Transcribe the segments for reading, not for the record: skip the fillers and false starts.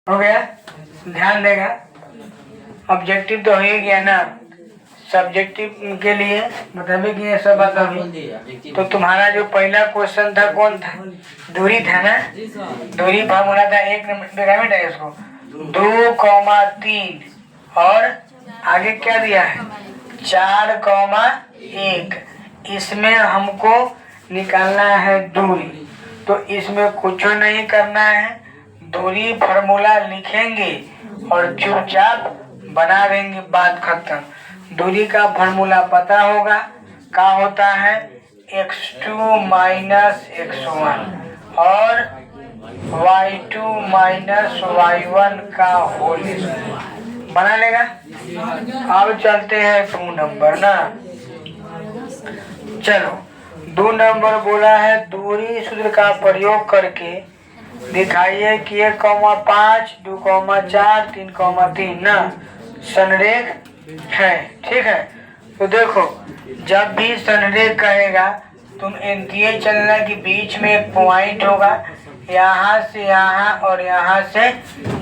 हो गया। ध्यान देगा। ऑब्जेक्टिव तो हो ही गया ना, सब्जेक्टिव के लिए मतलब कि ये सब बात होगी। तो तुम्हारा जो पहला क्वेश्चन था कौन था? दूरी था ना। दूरी फार्मूला था 1 पिरामिड है इसको 2,3 और आगे क्या दिया है 4,1। इसमें हमको निकालना है दूरी। तो इसमें कुछ नहीं करना है, दूरी फार्मूला लिखेंगे और चुपचाप बना देंगे, बात खत्म। दूरी का फार्मूला पता होगा, क्या होता है x2 माइनस x1 और y2 माइनस y1 का होल बना लेगा। अब चलते हैं 2 नंबर ना। चलो 2 नंबर बोला है दूरी सूत्र का प्रयोग करके दिखाइए कि 1,5 2,4 3,3 ना संरेख है। ठीक है, तो देखो जब भी संरेख कहेगा तुम ये चलना कि बीच में एक पॉइंट होगा, यहाँ से यहाँ और यहाँ से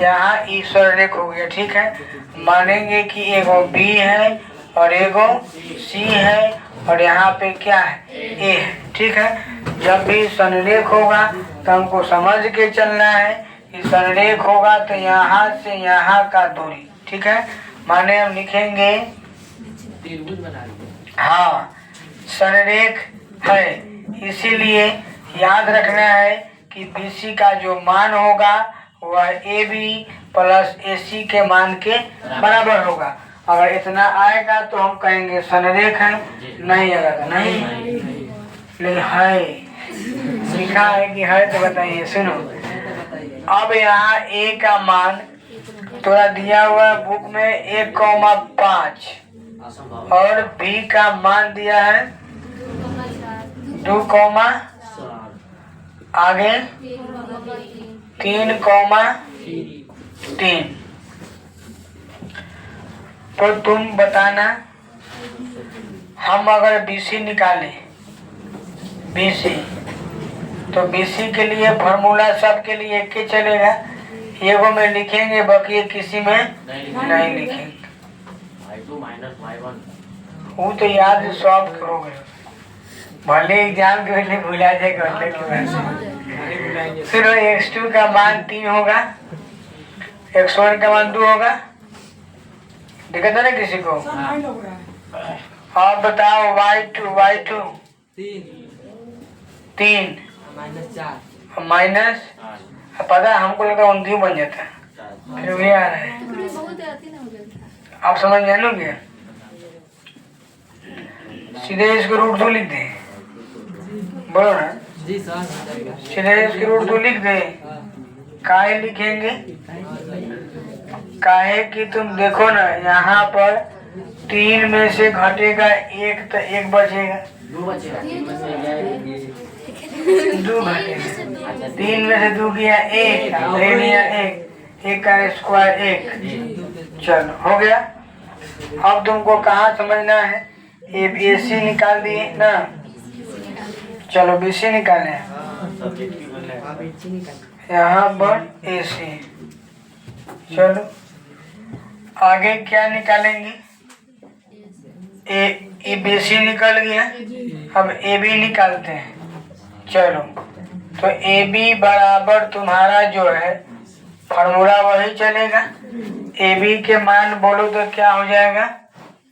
यहाँ ई संरेख हो गया। ठीक है, मानेंगे कि एगो बी है और एगो सी है और यहाँ पे क्या है ए है। ठीक है, जब भी संरेख होगा तो हमको समझ के चलना है कि संरेख होगा तो यहाँ से यहाँ का दूरी। ठीक है, माने हम लिखेंगे हाँ संरेख है, इसीलिए याद रखना है कि BC का जो मान होगा वह AB प्लस AC के मान के बराबर होगा। अगर इतना आएगा तो हम कहेंगे संरेख है, नहीं आएगा तो नहीं। लेकिन है लिखा है कि है तो बताइए। सुनो, अब यहाँ A का मान थोड़ा दिया हुआ है बुक में 1,5 और B का मान दिया है 2, आगे 3,3। तो तुम बताना, हम अगर BC निकालें BC तो BC के लिए फार्मूला सबके लिए एक ही चलेगा, एगो में लिखेंगे बाकी किसी में नहीं लिखेंगे। वो तो याद सॉल्व करोगे, भले एग्जाम के लिए भुला जाएगा। फिर x2 का मान 3 होगा, x1 का मान 2 होगा। दिक्कत है ना किसी को? और बताओ y2 3 माइनस पता हमको लगा 29 बन जाता, फिर भी आ रहा है। आप समझ गए ना? क्या सीधे इसको रूट 2 लिख दे, बोलो ना जी सर। सीधे इसके रूट 2 लिख दे। काहे लिखेंगे? काहे कि तुम देखो ना यहाँ पर 3 में से घटेगा 1 तो 1 बचेगा, 2 घटेगा। 3 में से 2 किया 1, 1 का स्क्वायर 1। चलो हो गया। अब तुमको कहाँ समझना है? ABC निकाल दिए ना। चलो BC निकालें, यहाँ पर AC। चलो आगे क्या निकालेंगे? BC निकल गया, अब AB निकालते हैं। चलो तो AB बराबर तुम्हारा जो है फार्मूला वही चलेगा। AB के मान बोलो तो क्या हो जाएगा?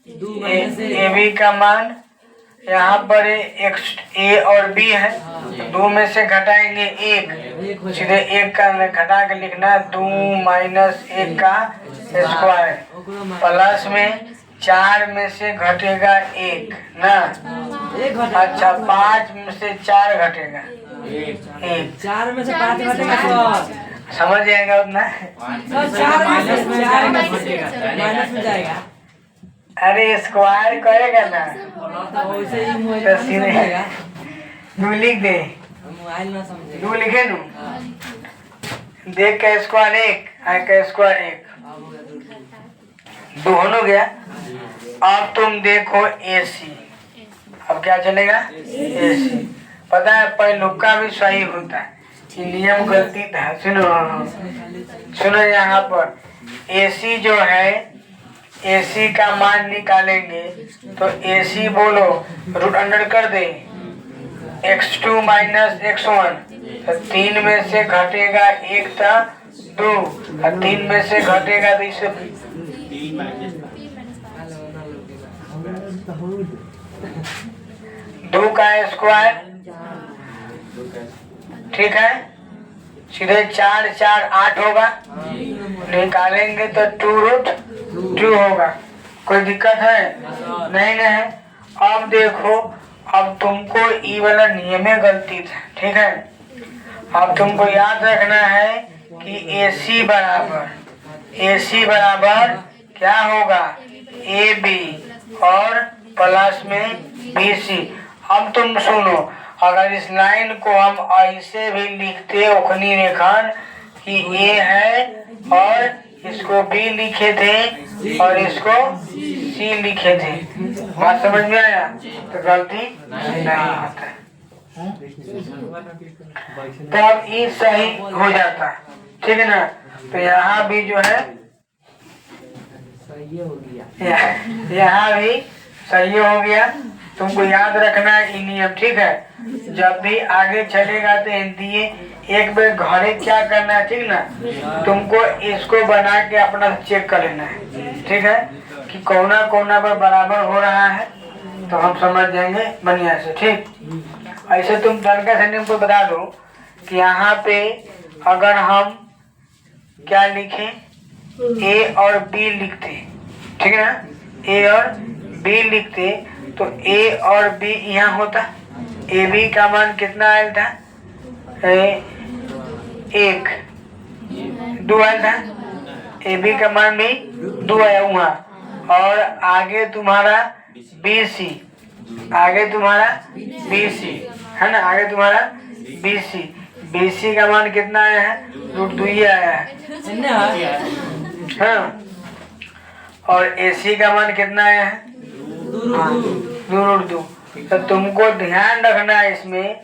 AB का मान यहाँ पर A और B है, 2 में से घटाएंगे 1, सीधे 1 का घटा के लिखना 2 माइनस 1 का स्क्वायर प्लस में 4 में से घटेगा 1 ना। अच्छा 5 में से 4 घटेगा 1, 4 में से 5 घटेगा, समझ जाएगा उतना। 4 माइनस में जाएगा। अरे स्क्वायर करेगा ना तो सीधे 2 लिख दे, मोबाइल ना समझे 2 लिखे नू। देख का स्क्वायर 1, आई का स्क्वायर 1, 2 हो गया। अब तुम देखो AC, अब क्या चलेगा? AC। पता है पहलुका भी सही होता है, ये नियम गलती था। सुनो सुनो, यहाँ पर AC जो है, AC का मान निकालेंगे तो AC बोलो रूट अंडर कर दे x2 माइनस x1, तो 3 में से घटेगा 1 था 2, और 3 में से घटेगा तो इसे 2 का स्क्वायर, ठीक है। सीधे 4 4 8 होगा, निकालेंगे तो 2√2 होगा। कोई दिक्कत है? नहीं नहीं। अब देखो, अब तुमको ई वाला नियम में गलती था, ठीक है। अब तुमको याद रखना है कि AC बराबर क्या होगा, AB और प्लस में BC। अब तुम सुनो, अगर इस लाइन को हम ऐसे भी लिखते ओखनी रेखन कि A है और इसको B लिखे थे और इसको C लिखे थे, बात समझ में आया? तो गलती नहीं होता है, तब ये सही हो जाता, ठीक है ना। तो यहाँ भी जो है यहाँ भी सही हो गया। तुमको याद रखना है ये नियम, ठीक है। जब भी आगे चलेगा तो दिए एक बार घरे क्या करना है, ठीक ना। तुमको इसको बना के अपना चेक कर लेना है, ठीक है, कि कोना कोना पर बराबर हो रहा है, तो हम समझ जाएंगे बढ़िया से, ठीक। ऐसे तुम तनका से नियम को बता दो कि यहाँ पे अगर हम क्या लिखे, A और B लिखते, ठीक है ना, A और B लिखते तो A और B यहाँ होता। AB का मान कितना आया था, 1 2 आया था, AB का मान भी 2 आया वहाँ। और आगे तुम्हारा BC है ना, आगे तुम्हारा BC का मान कितना आया है, √2 आया है, हाँ। और AC का मान कितना आया है, 2√2। तो तुमको ध्यान रखना है इसमें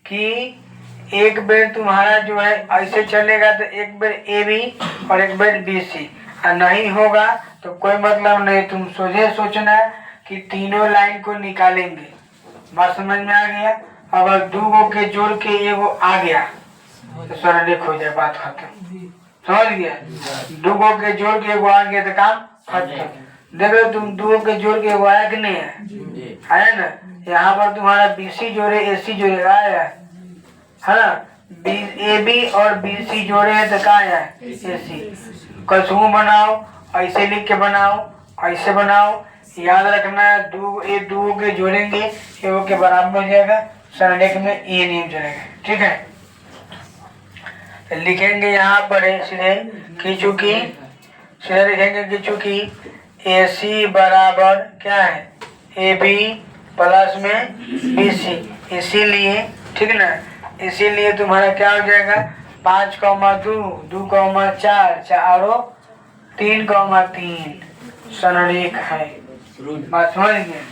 कि एक बेर तुम्हारा जो है ऐसे चलेगा तो एक बेर AB और एक बेर BC, और नहीं होगा तो कोई मतलब नहीं। तुम सोचे सोचना कि तीनों लाइन को निकालेंगे, बात समझ में आ गया। अगर 2 गो के जोड़ के एगो आ गया तो सरल हो जाए, बात खत्म, समझ गया। 2 गो के जोड़ के एगो आ गया तो काम खत्म। देख लो तुम 2 के जोड़ के एगो आया कि नहीं है, आया ना। यहाँ पर तुम्हारा BC जोड़े AC जोड़े आया है ना, AB और BC जोड़े हैं तो क्या आया है, AC। कसू बनाओ, ऐसे लिख के बनाओ, ऐसे बनाओ, याद रखना है 2 के जोड़ेंगे एगो के बराबर हो जाएगा, सरलेख में ये नियम चलेगा, ठीक है। तो लिखेंगे यहाँ पर सीधे कि चूंकि सीधे लिखेंगे कि चूंकि AC बराबर क्या है, AB प्लस में BC, इसीलिए, ठीक ना, इसीलिए तुम्हारा क्या हो जाएगा 5,2 2,4 चारों 3,3 संरेख है, बात समझ गए।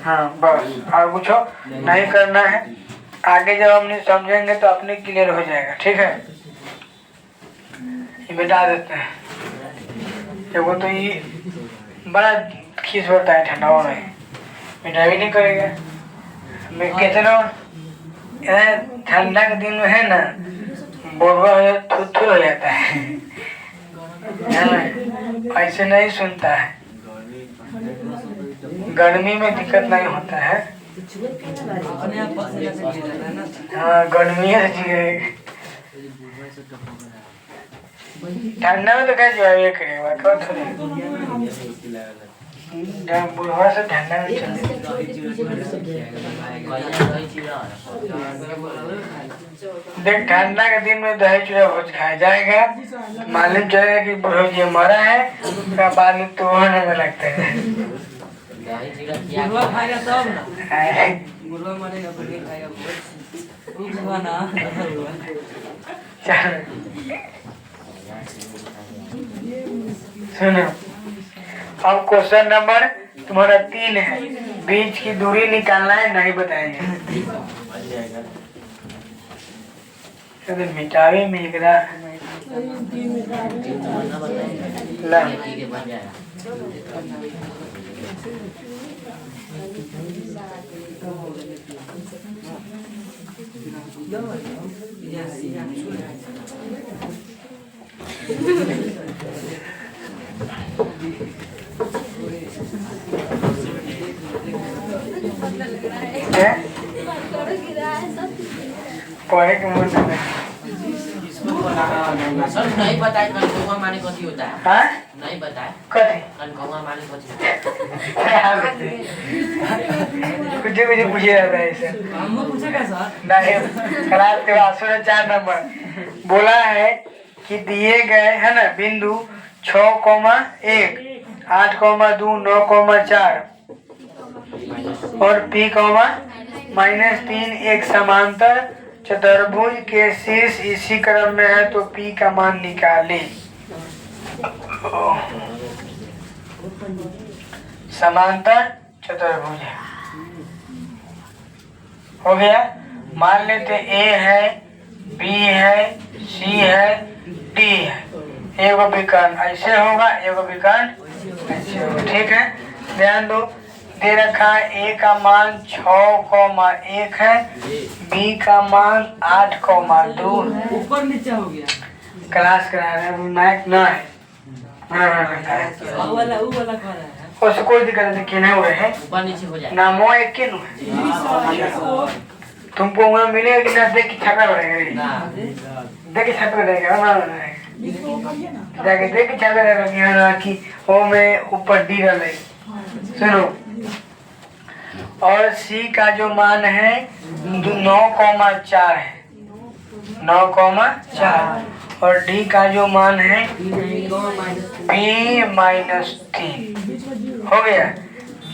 हाँ बस, और कुछ नहीं करना है। आगे जब हमने समझेंगे तो अपने क्लियर हो जाएगा, ठीक है। ये मिटा देते हैं, देखो तो ये बड़ा खींच होता है ठंडा में, मिटा भी नहीं करेगा। मैं कहते ना ठंडा के दिन में है ना, बोलवा थुथु हो जाता है ना, ऐसे नहीं सुनता है। गर्मी में दिक्कत नहीं होता है, हाँ गर्मी है। ठंडा में तो क्या जवाब ये करेगा, कब बुढ़वा से ठंडा में चले। देख ठंडा के दिन में दही चूड़ा भोज खाया जाएगा, मालूम चलेगा कि बुढ़ो जी मरा है, उसका बाद में तो होने में लगता है। बुढ़वा खाएगा तब ना, बुढ़वा मरेगा फिर खाएगा बुढ़वा ना। सुनो, अब क्वेश्चन नंबर तुम्हारा 3 है, बीच की दूरी निकालना है, नहीं बताएंगे। तो मिटावे में एकरा ला पढ़े के मन सर नहीं बताए कनकौआ माने कथी होता है? हाँ नहीं बताए कथी कनकौआ माने कथी होता है? कुछ मुझे पूछे जाता है इसे हमको पूछेगा सर? नहीं क्लास के बाद 4 नंबर बोला है कि दिए गए है ना बिंदु 6,1 8,2 9,4 और P, -3 एक समांतर चतुर्भुज के शीर्ष इसी क्रम में है तो P का मान निकाले। समांतर चतुर्भुज है हो गया। मान लेते A है, B है, C है, D है। एगो विकर्ण ऐसे होगा, एगो विकर्ण ऐसे होगा। ठीक है, ध्यान दो। दे रखा है A का मान 6,1 है, B का मान 8,2 ऊपर नीचे हो गया। क्लास करा रहे हैं, माइक ना है। वो वाला कर रहा है। उससे कोई दिक्कत नहीं, कहने हुए हैं ऊपर नीचे हो जाए। नामो एक के नु है। तुमको वहाँ मिलेगा कि ना देख के छापा पड़ेगा, देख के छापा पड़ेगा ना जाके देख के छापा पड़ेगा कि वो में ऊपर डी रहे। सुनो, और C का जो मान है 9,4 है, 9,4 और D का जो मान है B -3 हो गया।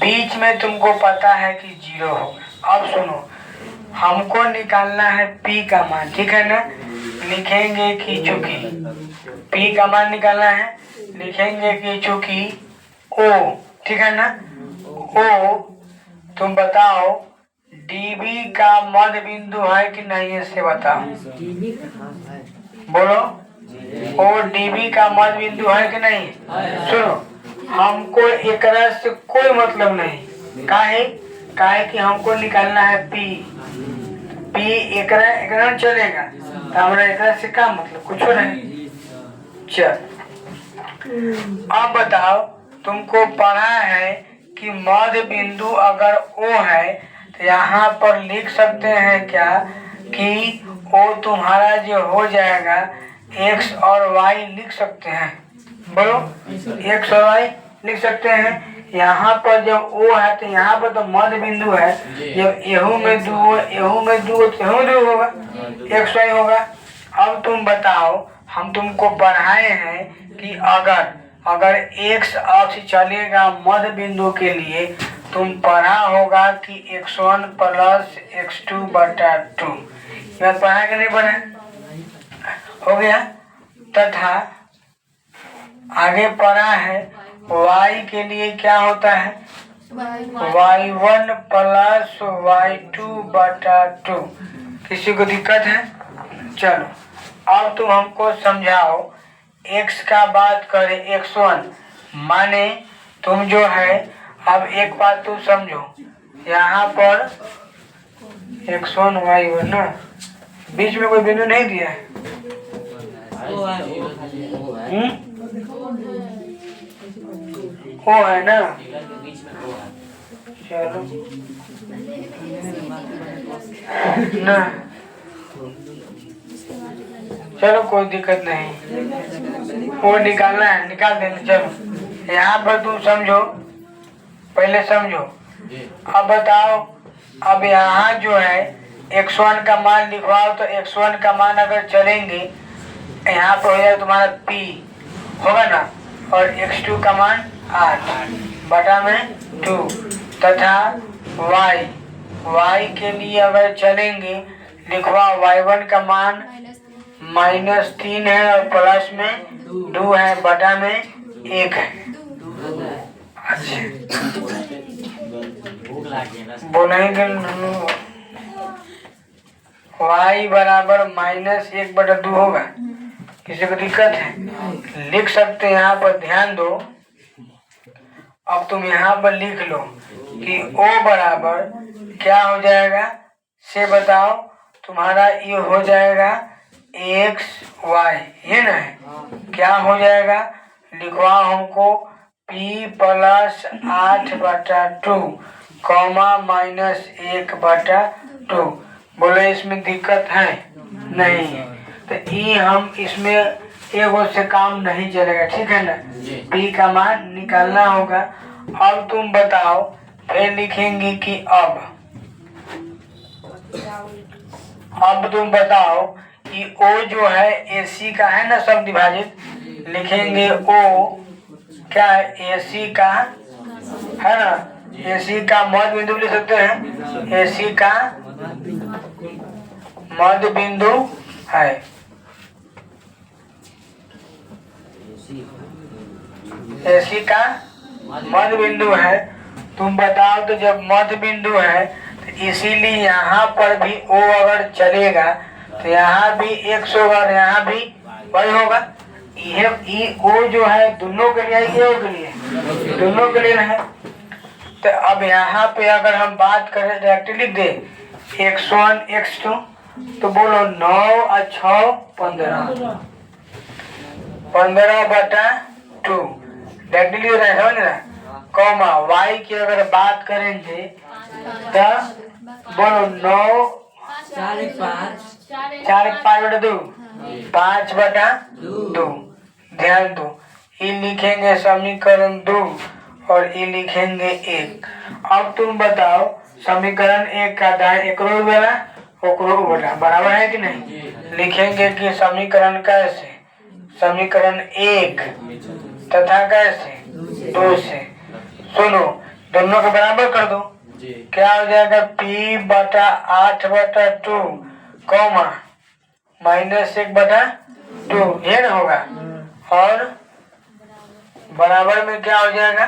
बीच में तुमको पता है कि 0 होगा। अब सुनो, हमको निकालना है P का मान, ठीक है ना। लिखेंगे कि चूंकि P का मान निकालना है, लिखेंगे कि चूंकि O, ठीक है ना, O तुम बताओ DB का मध्य बिंदु है कि नहीं, इससे बताओ। बोलो, O DB का मध्य बिंदु है कि नहीं। सुनो, हमको एक से कोई मतलब नहीं, काहे कि हमको निकालना है P एक चलेगा तो हमारा एक से क्या मतलब, कुछ नहीं। चल अब बताओ, तुमको पढ़ा है कि मध्य बिंदु अगर O है तो यहाँ पर लिख सकते हैं क्या कि O तुम्हारा जो हो जाएगा X और Y लिख सकते हैं। बोलो, X और Y लिख सकते हैं। यहाँ पर जब O है तो यहाँ पर तो मध्य बिंदु है, जब एहू में 2 हो, एहू में 2 हो तो एहू 2 होगा, X Y होगा। अब तुम बताओ, हम तुमको पढ़ाए हैं कि अगर x अक्ष चलेगा मध्य बिंदु के लिए, तुम पढ़ा होगा कि x1 + x2/2। यह पढ़ा कि नहीं पढ़ा? हो गया। तथा आगे पढ़ा है y के लिए क्या होता है, y1 + y2/2। किसी को दिक्कत है? चलो अब तुम हमको समझाओ, x का बात करें, x1 माने तुम जो है, अब एक बात तुम समझो, यहाँ पर x1 y1 ना, बीच में कोई बिंदु नहीं दिया है। वो है ना, चलो ना, चलो कोई दिक्कत नहीं, वो निकालना है, निकाल देना। चलो यहाँ पर तुम समझो, पहले समझो। अब बताओ, अब यहाँ जो है x1 का मान लिखवाओ तो x1 का मान अगर चलेंगे यहाँ पर हो जाएगा तुम्हारा P होगा ना, और x2 का मान 8/2 तथा y के लिए अगर चलेंगे लिखवाओ, y1 का मान -3 है और प्लस में 2 है, बटा में 1 है। अच्छा वो नहीं y बराबर -1/2 होगा। किसी को दिक्कत है? लिख सकते हैं, यहाँ पर ध्यान दो। अब तुम यहाँ पर लिख लो कि o बराबर क्या हो जाएगा से बताओ। तुम्हारा ये हो जाएगा x y, ये ना है? क्या हो जाएगा लिखवाओ हमको, p + 8/2 -1/2। बोलो इसमें दिक्कत है? नहीं है। तो ये हम इसमें एगो से काम नहीं चलेगा, ठीक है ना? p का मान निकालना होगा। अब तुम बताओ, फिर लिखेंगे कि अब तुम बताओ कि o जो है AC का है ना, सब विभाजित लिखेंगे। o क्या है? AC का है ना, AC का मध्य बिंदु लिख सकते हैं। AC का मध्य बिंदु है। AC का मध्य बिंदु है। तुम बताओ तो जब मध्य बिंदु है तो इसीलिए यहाँ पर भी O अगर चलेगा तो यहाँ भी X होगा और यहाँ भी Y होगा। ये O जो है दोनों के लिए, ये के लिए, दोनों के लिए है। तो अब यहाँ पे अगर हम बात करें, डायरेक्ट लिख दे x1 x2, तो बोलो 9 और 6 15, 15/2 डायरेक्ट लिख रहे हैं, समझ रहे? कॉमा y की अगर बात करेंगे तो बोलो 9 4 5/2 5/2। ध्यान दो, ये लिखेंगे समीकरण 2 और ये लिखेंगे 1। अब तुम बताओ समीकरण 1 का दाएं एकरो वाला ओकरो वाला बराबर है कि नहीं? लिखेंगे कि समीकरण कैसे, समीकरण 1 तथा कैसे 2 से। सुनो, दोनों को बराबर कर दो। क्या हो जाएगा? p/8/2 -1/2, ये ना होगा। और बराबर में क्या हो जाएगा?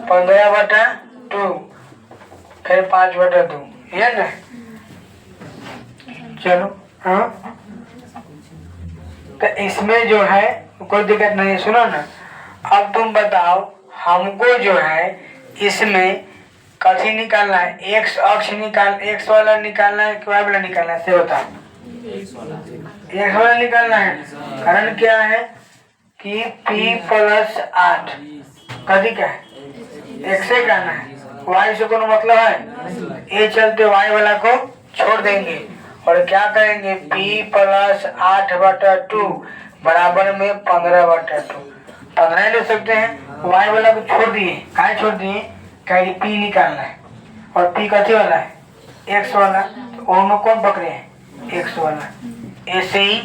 15/2 फिर 5/2, ये ना? चलो हाँ, तो इसमें जो है कोई दिक्कत नहीं है। सुनो ना, अब तुम बताओ हमको जो है इसमें कथी निकालना है? x अक्ष x वाला निकालना है कि y वाला निकालना है? से बताओ। x वाला निकालना है। कारण क्या है कि p + 8 कथी का है? x से करना है, y से कोनो मतलब है? ये चलते y वाला को छोड़ देंगे और क्या करेंगे? p + 8/2 बराबर में 15/2। 15 ले सकते हैं। y वाला को छोड़ दिए, काय छोड़ दिए? क्या p निकालना है और p कथी वाला है? x वाला। तो दोनों कौन पकड़े हैं? x वाला। ऐसे ही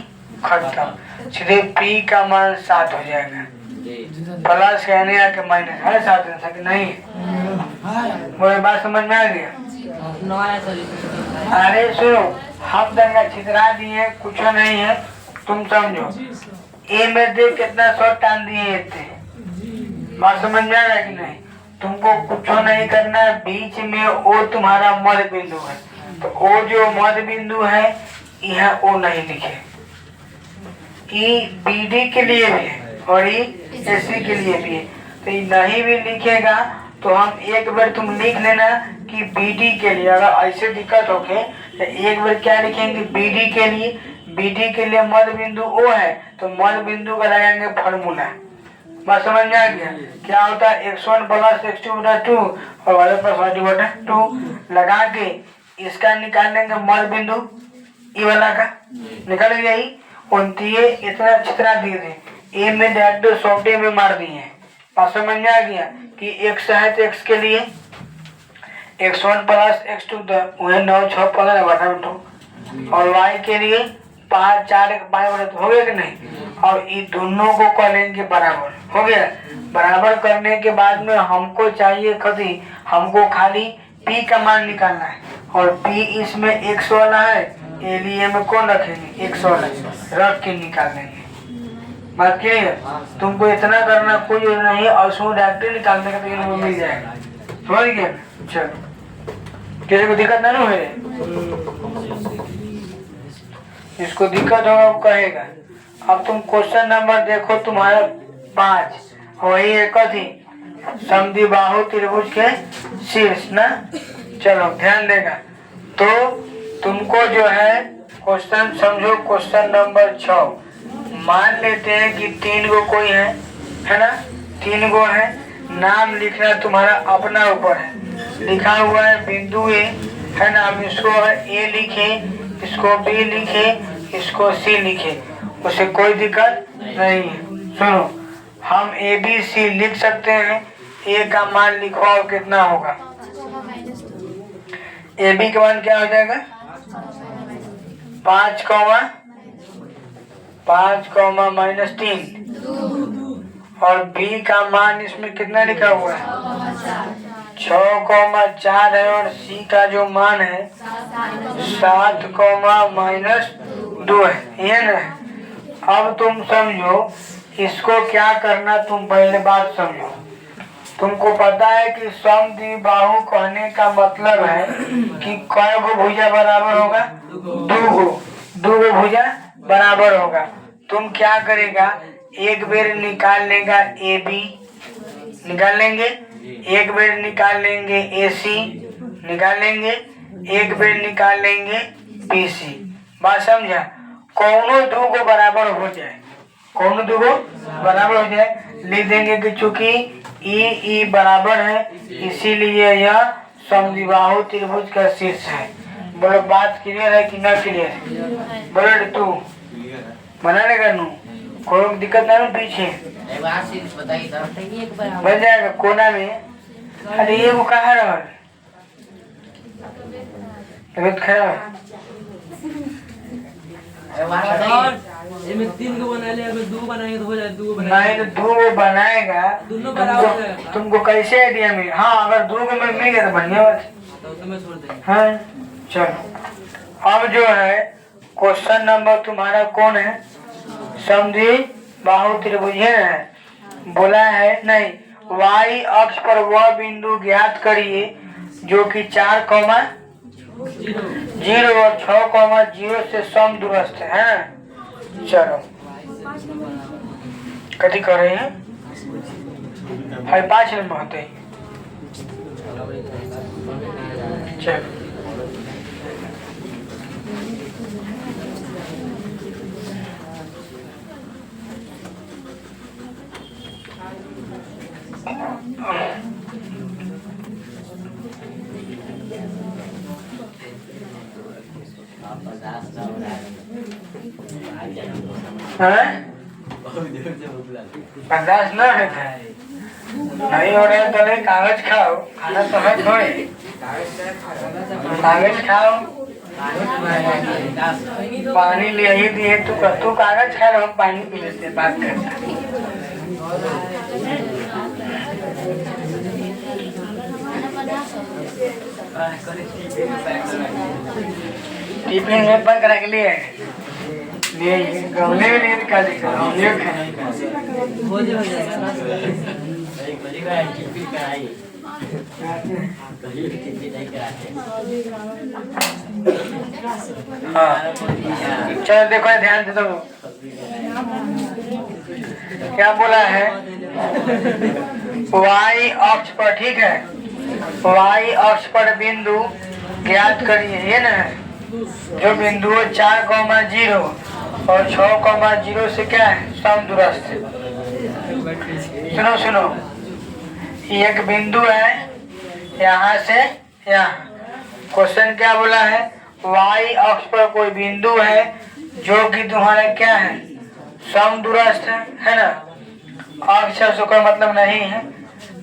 खत्म, सीधे p का मान 7 हो जाएगा। प्लस कहने आके माइनस है 7 में सकते नहीं। मुझे बात समझ में आ गया? अरे सुनो, हम दंगा छितरा दिए, कुछ नहीं है, तुम समझो। ए में देख कितना शॉर्ट टान दिए थे, बात समझ में आ रहा है कि नहीं? तुमको कुछ नहीं करना है। बीच में ओ तुम्हारा मध्य बिंदु है, तो ओ जो मध्य बिंदु है यह ओ नहीं लिखे। ई बीडी के लिए भी है और ई एसी के लिए भी है। तो ये नहीं भी लिखेगा तो हम एक बार तुम लिख लेना कि बीडी के लिए, अगर ऐसे दिक्कत होके तो एक बार क्या लिखेंगे? बीडी के लिए, बीडी के लिए मध्य बिंदु ओ है तो मध्य बिंदु का लगाएंगे फॉर्मूला। बात समझ में आ गया? क्या होता है? x1 + x2/2 और y + 2 लगा के इसका निकाल लेंगे मध्य बिंदु, ई वाला का निकल गया। ही उनतीय इतना चित्रा दिए थे, ए में डायरेक्ट सॉफ्टे में मार दिए। बात समझ में आ गया कि x है तो x के लिए x1 + x2 तो वही 9 6 15/2 और y के लिए 5 4 5 हो गया कि नहीं? और ये दोनों को कर लेंगे बराबर, हो गया। बराबर करने के बाद में हमको चाहिए कभी, हमको खाली p का मान निकालना है और p इसमें x वाला है, एलिए में कौन रखेंगे? x वाला रख के निकाल लेंगे। बात क्लियर? तुमको इतना करना कोई जरूरत नहीं और उसमें डायरेक्ट निकालने का तो मिल जाएगा। समझ गया? चलो, किसी को दिक्कत नहीं है? जिसको दिक्कत होगा वो कहेगा। अब तुम क्वेश्चन नंबर देखो तुम्हारा 5, वही एक थी समद्विबाहु त्रिभुज के शीर्ष ना। चलो ध्यान देगा। तो तुमको जो है क्वेश्चन समझो, क्वेश्चन नंबर 6 मान लेते हैं कि 3 गो कोई है ना, 3 गो है। नाम लिखना तुम्हारा अपना ऊपर है। लिखा हुआ है बिंदु ए है ना, हम इसको ए लिखे, इसको बी लिखे, इसको सी लिखे, उसे कोई दिक्कत नहीं है। सुनो, हम ए बी सी लिख सकते हैं। ए का मान लिखवाओ कितना होगा? ए बी का मान क्या हो जाएगा? 5,-3 और बी का मान इसमें कितना लिखा हुआ है? 6,4 है और सी का जो मान है 7,-2 है, ये ना। अब तुम समझो इसको क्या करना, तुम पहले बात समझो। तुमको पता है कि समद्विबाहु कहने का मतलब है कि कै गो भुजा बराबर होगा? 2 गो भुजा बराबर होगा। तुम क्या करेगा, एक बेर निकाल लेगा ए बी, निकाल लेंगे, एक बेर निकाल लेंगे ए सी, निकाल लेंगे, एक बेर निकाल लेंगे बी सी। बात समझा? कौनो 2 गो बराबर हो जाए, कौनो 2 गो बराबर हो जाए, लिख देंगे कि चूंकि ई बराबर है इसीलिए यह समद्विबाहु त्रिभुज का शीर्ष है। बोलो बात क्लियर है कि ना क्लियर है? बोलो तू बना लेगा नू, कोई दिक्कत ना पीछे बन जाएगा कोना में। अरे ये वो कहा रहा तबियत खराब है? इसमें 3 को बना लिया, 2 बनाएंगे तो हो जाए 2 नहीं, तो 2 बनाएगा तुमको कैसे आइडिया में? हाँ, अगर 2 में मिल गया तो बढ़िया बात तो तुम्हें छोड़ देंगे। हाँ चलो। अब जो है क्वेश्चन नंबर तुम्हारा कौन है? समद्विबाहु त्रिभुज है। बोला है नहीं, y अक्ष पर वह बिंदु ज्ञात करिए जो कि 4,0 और 6,0 से समदूरस्थ है। चलो कथी कर रहे हैं? 5 नंबर होते हैं। चलो बर्दाश्त न है नहीं हो रहा है तो नहीं, कागज खाओ, खाना तो है थोड़े, कागज खाओ। पानी ले ही दिए, तू कागज खा रहा, हम पानी पी लेते बात करते। टिफिन में पैक करा के लिए गमले में नहीं निकालेगा, गमले हाँ चलो देखो ध्यान से, तो क्या बोला है? y अक्ष पर, ठीक है, y अक्ष पर बिंदु ज्ञात करिए, ये ना है जो बिंदु 4,0 और 6,0 से क्या है? समदूरस्थ। सुनो सुनो, एक बिंदु है यहाँ से यहाँ। क्वेश्चन क्या बोला है? y अक्ष पर कोई बिंदु है जो कि तुम्हारा क्या है? समदूरस्थ है ना। अक्ष का मतलब नहीं है।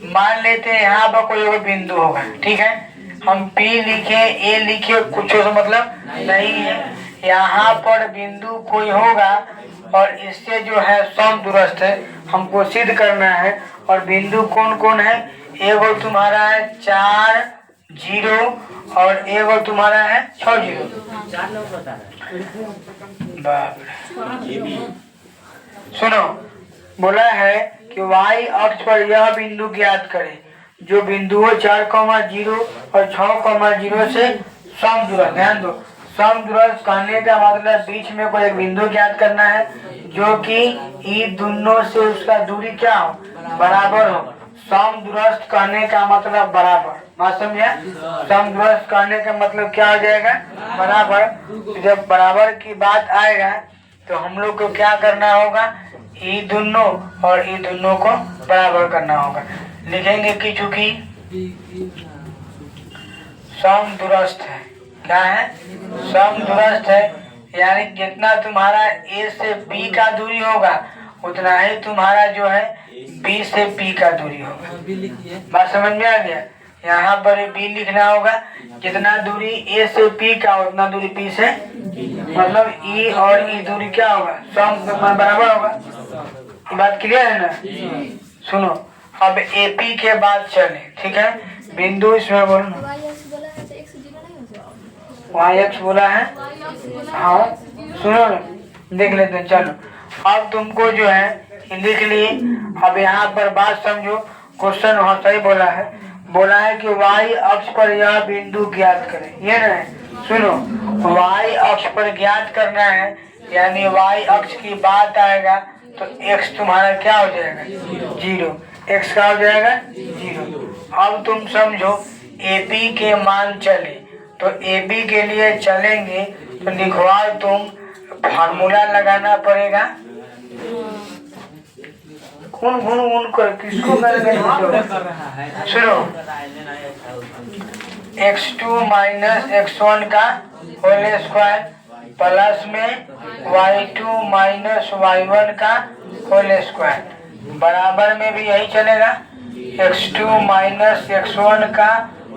मान लेते हैं यहाँ पर कोई और बिंदु होगा, ठीक है, हम P लिखे, A लिखे, कुछ से मतलब नहीं है। यहाँ पर बिंदु कोई होगा और इससे जो है समदूरस्थ है, हमको सिद्ध करना है। और बिंदु कौन कौन है? एगो तुम्हारा है 4,0 और एगो तुम्हारा है 6,0। बाप रे। सुनो, बोला है कि y अक्ष पर यह बिंदु ज्ञात करें जो बिंदुओं 4,0 और 6,0 से समदूरस्थ। ध्यान दो, समदूरस्थ कहने का मतलब बीच में कोई एक बिंदु ज्ञात करना है जो कि ई दोनों से उसका दूरी क्या हो, बराबर हो। समदूरस्थ कहने का मतलब बराबर, बात समझे? समदूरस्थ कहने का मतलब क्या हो जाएगा, बराबर। जब बराबर की बात आएगा तो हम लोग को क्या करना होगा, ई दोनों और ई दोनों को बराबर करना होगा। लिखेंगे कि चूंकि समदूरस्थ है, क्या है, समदूरस्थ है, यानी जितना तुम्हारा ए से बी का दूरी होगा उतना ही तुम्हारा जो है बी से पी का दूरी होगा। बात समझ में आ गया? यहाँ पर बी लिखना होगा, जितना दूरी ए से पी का उतना दूरी पी से, मतलब ई और ई दूरी क्या होगा, सम बराबर होगा। ये बात क्लियर है ना? सुनो, अब एपी के बाद चले, ठीक है? बिंदु इसमें बोलो ना, वाई एक्स बोला है, हाँ सुनो ना, देख लेते हैं। चलो अब तुमको जो है लिख लिए। अब यहाँ पर बात समझो, क्वेश्चन वहाँ सही बोला है कि वाई अक्ष पर यह बिंदु ज्ञात करें, ये ना है। सुनो, वाई अक्ष पर ज्ञात करना है, यानी वाई अक्ष की बात आएगा तो एक्स तुम्हारा क्या हो जाएगा, 0। एक्स का हो जाएगा 0। अब तुम समझो एपी के मान चले, तो एबी के लिए चलेंगे तो लिखवा तुम फार्मूला लगाना पड़ेगा। कौन कर किसको सुनो, x2 माइनस x1 का होल स्क्वायर प्लस में y2 माइनस y1 का होल स्क्वायर, बराबर में भी यही चलेगा, x2 माइनस x1 का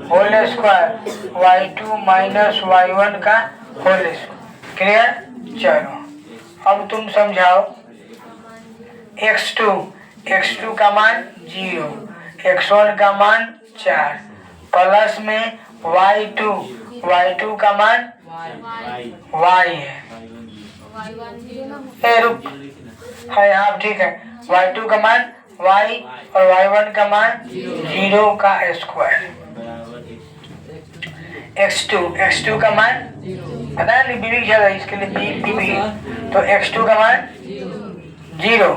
whole square y2 minus y1 का होल स्क्वायर। क्लियर? चलो अब तुम समझाओ, x2 का मान 0, x1 का मान 4 प्लस में y2 का मान y है, रुक है, हाँ ठीक है, y2 का मान y और y1 का मान 0 का स्क्वायर। x2 का मान पता नहीं बी लिखा था, इसके लिए बी तो x2 का मान 0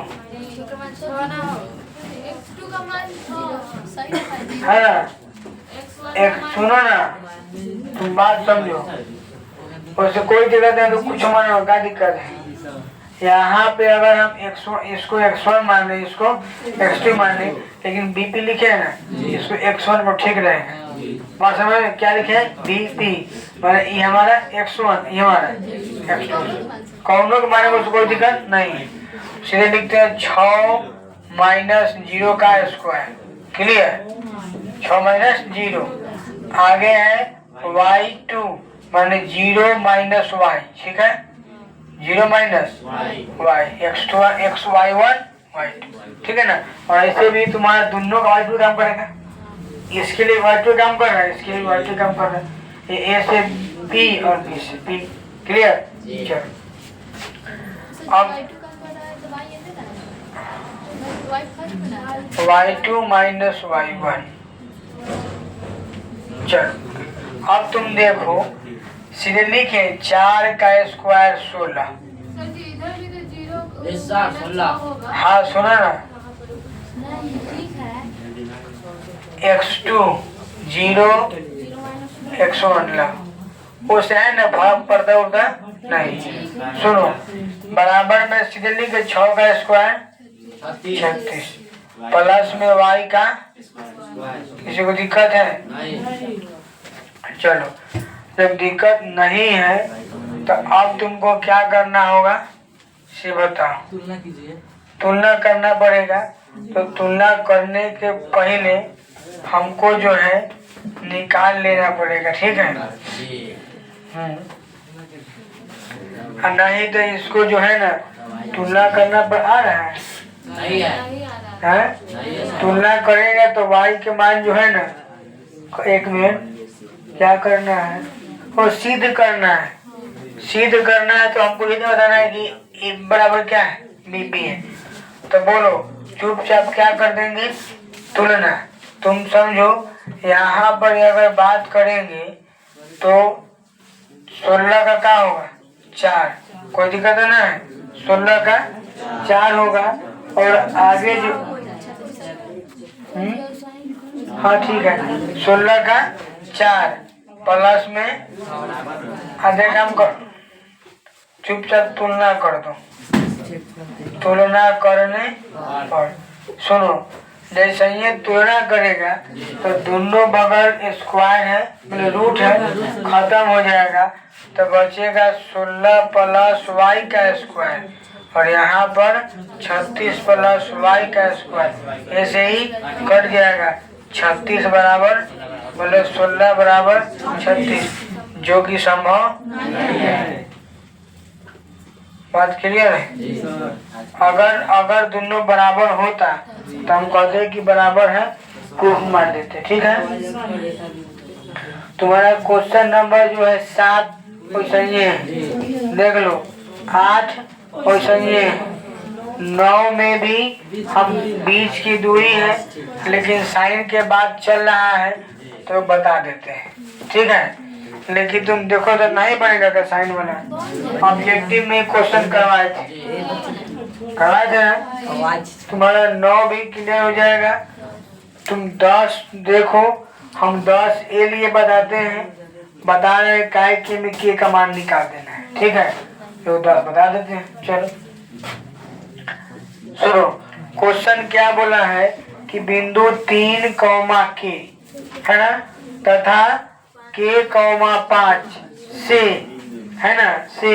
है ना। एक सुनो ना, तुम बात समझो, उससे कोई दिक्कत है तो कुछ मानो, क्या दिक्कत है? यहाँ पे अगर हम इसको x1 मान लें, इसको x2 मान लें, लेकिन बीपी लिखे है ना, इसको x1 को ठीक रहेगा। बात समझ में? क्या लिखे है, बीपी, माने ये हमारा x1, ये हमारा x2, कौनों के माने में कोई दिक्कत नहीं है। सीधे लिखते हैं 6 माइनस 0 का स्क्वायर। क्लियर? 6 माइनस 0, आगे है y2 माने 0 माइनस y, ठीक है, 0 माइनस y, x1 y2, ठीक है ना। और ऐसे भी तुम्हारा दोनों का y2 काम करेगा, इसके लिए y2 काम कर रहा है, इसके लिए y2 काम कर रहा है, ये a से b और b से p। क्लियर? चलो अब y2 माइनस y1। चलो अब तुम देखो, सीधे लिखे 4 का स्क्वायर 16। हाँ सुना ना, x2 0 x1 ला, उसे है ना भाग पर्दा उड़ता नहीं। सुनो, बराबर में सीधे लिखे 6 का स्क्वायर 36 प्लस में y का, किसी को दिक्कत है? चलो जब दिक्कत नहीं है तो अब तुमको क्या करना होगा, से बताओ। तुलना कीजिए, तुलना करना पड़ेगा, तो तुलना करने के पहले हमको जो है निकाल लेना पड़ेगा, ठीक है? नहीं तो इसको जो है ना तुलना करना आ रहा है, नहीं है? तुलना करेगा तो y के मान जो है ना, एक मिनट, क्या करना है, वो सिद्ध करना है। सिद्ध करना है तो हमको ये बताना है कि एक बराबर क्या है, बीपी है। तो बोलो, चुपचाप क्या कर देंगे, तुलना। तुम समझो, यहाँ पर अगर बात करेंगे तो 16 का क्या होगा 4, कोई दिक्कत है ना, 16 का 4 होगा। और आगे जो हाँ ठीक है, 16 का 4 प्लस में आधे काम कर, चुपचाप तुलना कर दो, तुलना करने पर सुनो, जैसे ये तुलना करेगा तो दोनों बगल स्क्वायर है मतलब रूट है, खत्म हो जाएगा तो बचेगा 16 प्लस वाई का स्क्वायर और यहाँ पर 36 प्लस वाई का स्क्वायर, ऐसे ही कट जाएगा। 36 बराबर मतलब 16 बराबर 36, जो कि संभव नहीं है। बात क्लियर है? अगर दोनों बराबर होता तो हम कहते कि बराबर है, प्रूफ मार देते। ठीक है, तुम्हारा क्वेश्चन नंबर जो है 7 वैसे ये है, देख लो 8 वैसे ये है, 9 में भी हम बीच की दूरी है लेकिन साइन के बाद चल रहा है तो बता देते हैं। ठीक है, लेकिन तुम देखो तो नहीं बनेगा का साइन वाला, ऑब्जेक्टिव में क्वेश्चन करवाए थे ना, तुम्हारा 9 भी क्लियर हो जाएगा। तुम 10 देखो, हम 10 ए लिए बताते हैं, बता रहे काय के में के का मान निकाल देना है। ठीक है, तो 10 बता देते हैं। चलो सुनो, क्वेश्चन क्या बोला है कि बिंदु 3 कौमा के है ना तथा के कौमा 5 से है ना से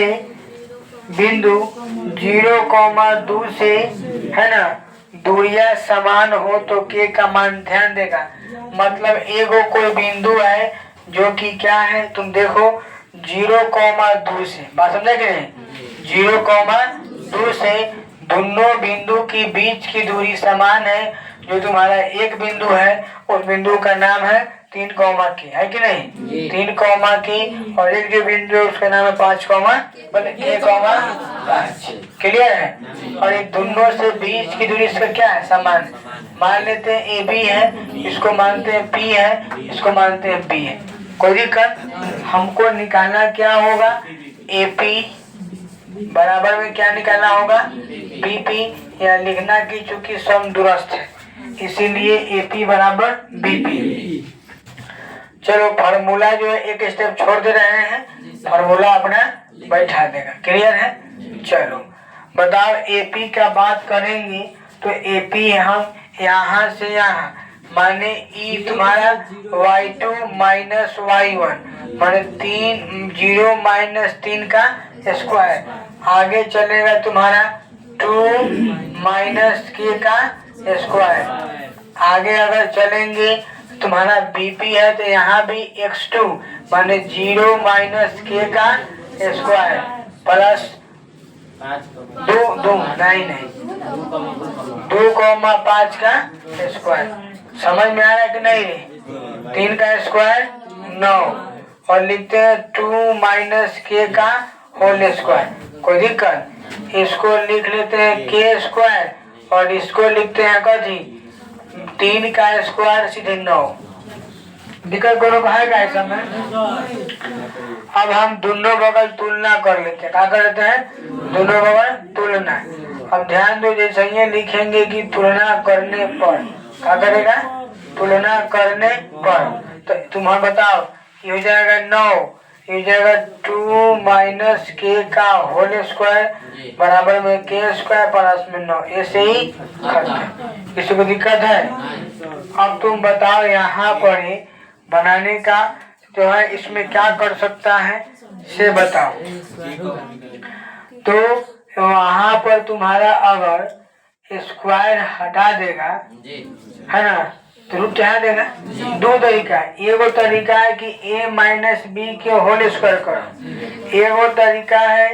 बिंदु 0,2 से है ना दूरियां समान हो तो के का मान ध्यान देगा। मतलब एगो कोई बिंदु है जो कि क्या है, तुम देखो 0,2 से, बात समझे कि नहीं, 0,2 से दोनों बिंदु की बीच की दूरी समान है। जो तुम्हारा एक बिंदु है उस बिंदु का नाम है 3 कौमा की, है कि नहीं, 3 कौमा की, और एक जो बिंदु है उसका नाम है 5 कौमा मतलब के कौमा 5। क्लियर है? और ये दोनों से बीच की दूरी इसका क्या है, समान। मान लेते हैं ए बी है, इसको मानते हैं पी है, इसको मानते हैं बी है, कोई दिक्कत। हमको निकालना क्या होगा, ए पी बराबर में क्या निकालना होगा, बी पी, या लिखना की चूंकि सम दुरस्त है इसीलिए एपी बराबर बीपी। चलो फार्मूला जो है एक स्टेप छोड़ दे रहे हैं, फार्मूला अपना बैठा देगा। क्लियर है? चलो बताओ, एपी का बात करेंगे तो एपी हम यहाँ से यहाँ माने ई तुम्हारा y2 माइनस y1 माने 0 माइनस 3 का स्क्वायर, आगे चलेगा तुम्हारा 2 माइनस के का स्क्वायर, आगे अगर चलेंगे तुम्हारा बीपी है तो यहाँ भी x2 माने 0 माइनस के का स्क्वायर प्लस 2,5 का स्क्वायर। समझ में आ रहा है कि नहीं रे? 3 का स्क्वायर 9 और लिखते हैं 2 माइनस के का होल स्क्वायर, कोई दिक्कत। इसको लिख लेते हैं के स्क्वायर और इसको लिखते हैं कथी 3 का स्क्वायर सीधे 9। दिक्कत कोनो का है ऐसा में? अब हम दोनों बगल तुलना कर लेते हैं। क्या करते हैं? दोनों बगल तुलना। अब ध्यान दो, जैसे ये लिखेंगे कि तुलना करने पर क्या करेगा, तुलना करने पर, तो तुम्हें बताओ ये हो जाएगा 9, ये हो जाएगा 2 माइनस के का होल स्क्वायर बराबर में के स्क्वायर प्लस में 9, ऐसे ही खत्म। किसी को दिक्कत है? अब तुम बताओ यहाँ पर बनाने का जो है इसमें क्या कर सकता है से बताओ। तो वहाँ पर तुम्हारा अगर स्क्वायर हटा देगा है ना तो रूट हटा देगा। दो तरीका है, एगो तरीका है कि a माइनस बी के होल स्क्वायर करो, एगो तरीका है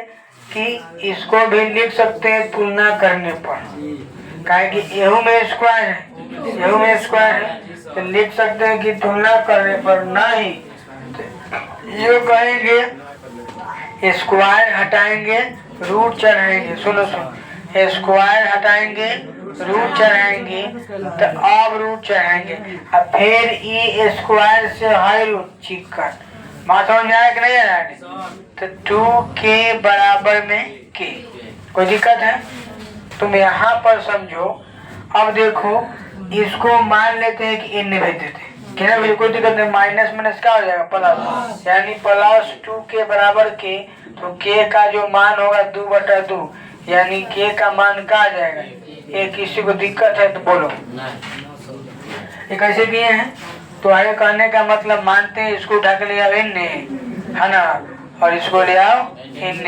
कि इसको भी लिख सकते हैं तुलना करने पर, काहे कि एहू में स्क्वायर है, एहू में स्क्वायर है, तो लिख सकते हैं कि तुलना करने पर। नहीं तो ये कहेंगे स्क्वायर हटाएंगे रूट चढ़ाएंगे, सुनो सुनो, स्क्वायर हटाएंगे रूट चढ़ाएंगे तो अब रूट चढ़ाएंगे, अब फिर ई स्क्वायर से हाई रूट चिकन बात समझ में आया कि नहीं आया? तो 2k बराबर में k, कोई दिक्कत है? तुम यहाँ पर समझो। अब देखो इसको मान लेते हैं कि n भेज देते हैं, क्या ना? कोई दिक्कत नहीं, माइनस माइनस क्या हो जाएगा प्लस, यानी प्लस 2k बराबर k। तो k का जो मान होगा 2/2, यानी k का मान क्या आ जाएगा? ये किसी को दिक्कत है तो बोलो। ये कैसे किए हैं? तो आगे कहने का मतलब मानते हैं, इसको उठा के ले आओ n, है ना, और इसको ले आओ n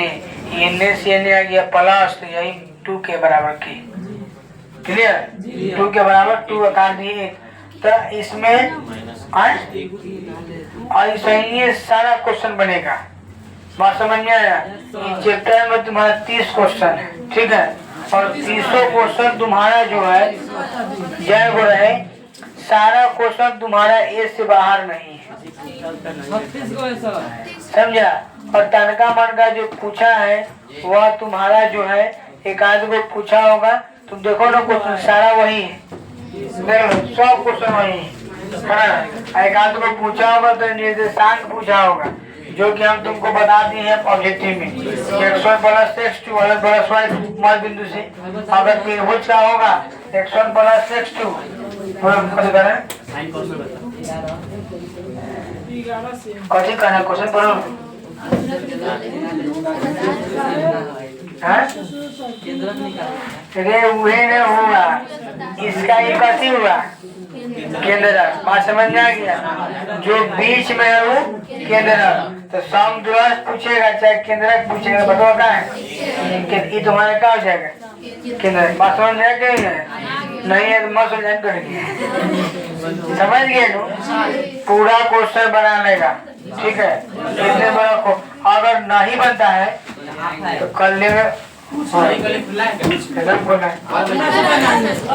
से n आ गया प्लस, तो यही 2k बराबर k। क्लियर? 2 के बराबर 2 काट दिए। तो इसमें ऐसा ही ये सारा क्वेश्चन बनेगा। बात समझ में आया? इस चैप्टर में तुम्हारा 30 क्वेश्चन है, ठीक है, और 30 क्वेश्चन तुम्हारा जो है जय वो रहे, सारा क्वेश्चन तुम्हारा ए से बाहर नहीं है, समझा? और तनका मन का जो पूछा है वह तुम्हारा जो है एक आध को पूछा होगा, तुम देखो ना क्वेश्चन सारा वही है, सब क्वेश्चन वही है। एक आध को पूछा होगा तो निर्देशांक पूछा होगा, जो कि हम तुमको बता दिए हैं ऑब्जेक्टिव में, x1 + x2 अलग प्लस वाई मूल बिंदु से। अगर त्रिभुज का होगा x1 + x2 कैसे करें? कैसे करना क्वेश्चन पढ़ो? वही नहीं हुआ, इसका ये कैसे हुआ? केंद्र। बात समझ में आ गया? जो बीच में है वो केंद्र। तो समदुरस पूछेगा चाहे केंद्रक पूछेगा, बताओ क्या है? ये तुम्हारा क्या हो जाएगा? केंद्र। बात समझ में आ गई? नहीं है तो मत समझ करेंगे, समझ गए नो? पूरा क्वेश्चन बना लेगा, ठीक है? इतने बड़ा को अगर नहीं बनता है तो कर लेगा।